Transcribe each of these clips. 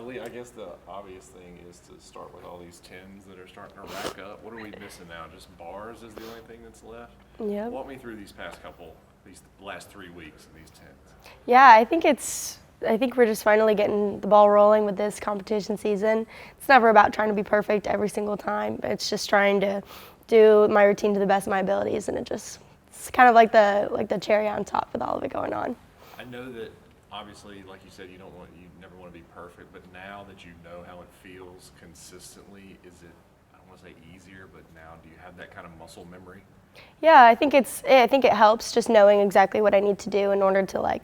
Aleah, I guess the obvious thing is to start with all these tens that are starting to rack up. What are we missing now? Just bars is the only thing that's left? Yeah. Walk me through these last 3 weeks of these tens. Yeah, I think we're just finally getting the ball rolling with this competition season. It's never about trying to be perfect every single time, but it's just trying to do my routine to the best of my abilities, and it's kind of like the cherry on top with all of it going on. I know that obviously, like you said, you never want to be perfect, but now that you know how it feels consistently, is it, I don't want to say easier, but now do you have that kind of muscle memory? Yeah, I think it helps just knowing exactly what I need to do in order to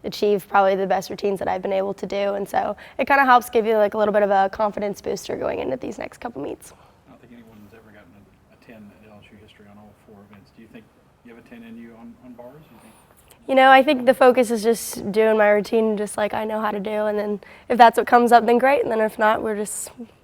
achieve probably the best routines that I've been able to do, and so it kind of helps give you a little bit of a confidence booster going into these next couple meets. I don't think anyone's ever gotten a 10 in LSU history on all 4 events. Do you think you have a 10 in you on bars? You think? I think the focus is just doing my routine just like I know how to do, and then if that's what comes up, then great, and then if not,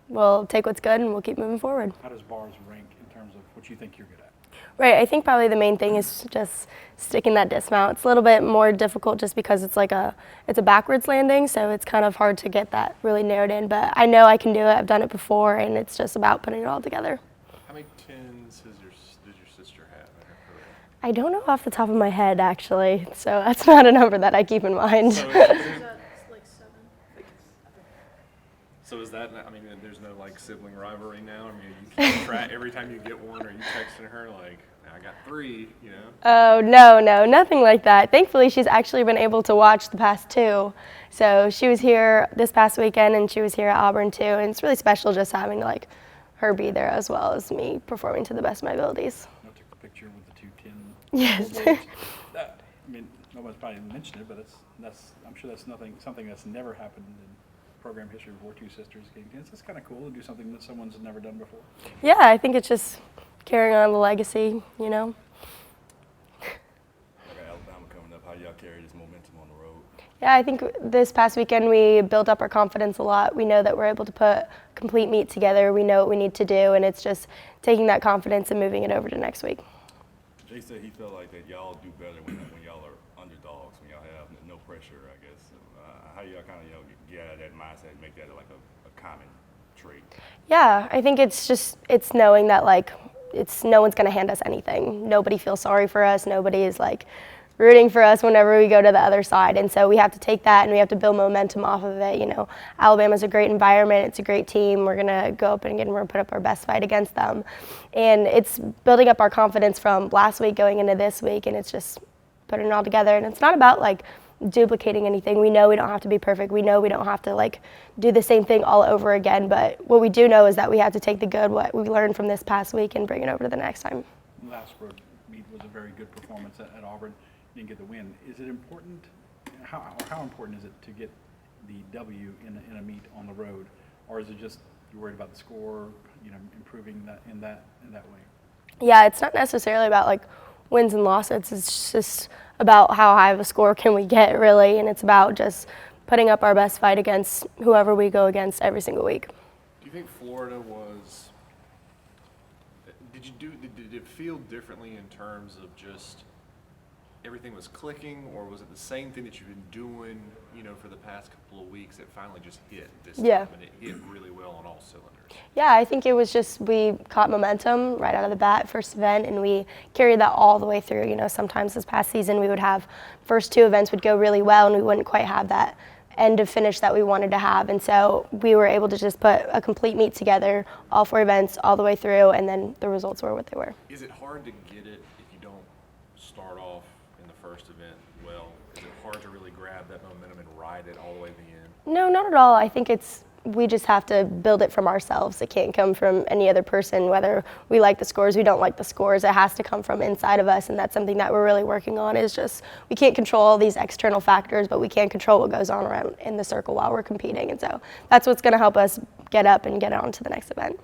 we'll take what's good and we'll keep moving forward. How does bars rank in terms of what you think you're good at? Right, I think probably the main thing is just sticking that dismount. It's a little bit more difficult just because it's a backwards landing, so it's kind of hard to get that really narrowed in, but I know I can do it. I've done it before, and it's just about putting it all together. How many tens does your sister have in her career? I don't know off the top of my head, actually, so that's not a number that I keep in mind. So like 7. So is that, I mean, there's no sibling rivalry now? I mean, you keep track every time you get one, or you texting her I got 3, Oh, no, nothing like that. Thankfully, she's actually been able to watch the past 2. So she was here this past weekend, and she was here at Auburn too, and it's really special just having her be there as well as me performing to the best of my abilities. I took a picture with the 2 10. Yes. I mean, nobody's probably mentioned it, but I'm sure that's something that's never happened in program history before 2 sisters getting 10s. It's kind of cool to do something that someone's never done before. Yeah, I think it's just carrying on the legacy, I got Alabama coming up. How y'all carry this momentum on the road? Yeah, I think this past weekend we built up our confidence a lot. We know that we're able to put a complete meet together. We know what we need to do, and it's just taking that confidence and moving it over to next week. Jay said he felt like that y'all do better when y'all are underdogs, when y'all have no pressure, I guess. How y'all kind of get out of that mindset and make that a common trait? Yeah, I think it's knowing that no one's going to hand us anything. Nobody feels sorry for us. Nobody is rooting for us whenever we go to the other side. And so we have to take that and we have to build momentum off of it. Alabama's a great environment. It's a great team. We're going to go up and we're going to put up our best fight against them. And it's building up our confidence from last week going into this week, and it's just putting it all together. And it's not about duplicating anything. We know we don't have to be perfect. We know we don't have to do the same thing all over again, but what we do know is that we have to take the good, what we learned from this past week, and bring it over to the next time. Last road meet was a very good performance at Auburn. You didn't get the win. Is it important, how important is it to get the W in a meet on the road, or is it just you're worried about the score, improving that in that way? Yeah, it's not necessarily about wins and losses. It's just about how high of a score can we get, really, and it's about just putting up our best fight against whoever we go against every single week. Do you think Florida was, did it feel differently in terms of just everything was clicking, or was it the same thing that you've been doing, for the past couple of weeks that finally just hit this time, and it hit really well on all cylinders? Yeah, I think it was just we caught momentum right out of the bat, first event, and we carried that all the way through. Sometimes this past season we would have first 2 events would go really well, and we wouldn't quite have that end of finish that we wanted to have, and so we were able to just put a complete meet together, all 4 events, all the way through, and then the results were what they were. Is it hard to get it if you don't start off in the first event well? Is it hard to really grab that momentum and ride it all the way to the end? No, not at all. I think we just have to build it from ourselves. It can't come from any other person, whether we like the scores, we don't like the scores. It has to come from inside of us, and that's something that we're really working on. Is just we can't control all these external factors, but we can control what goes on around in the circle while we're competing, and so that's what's going to help us get up and get on to the next event.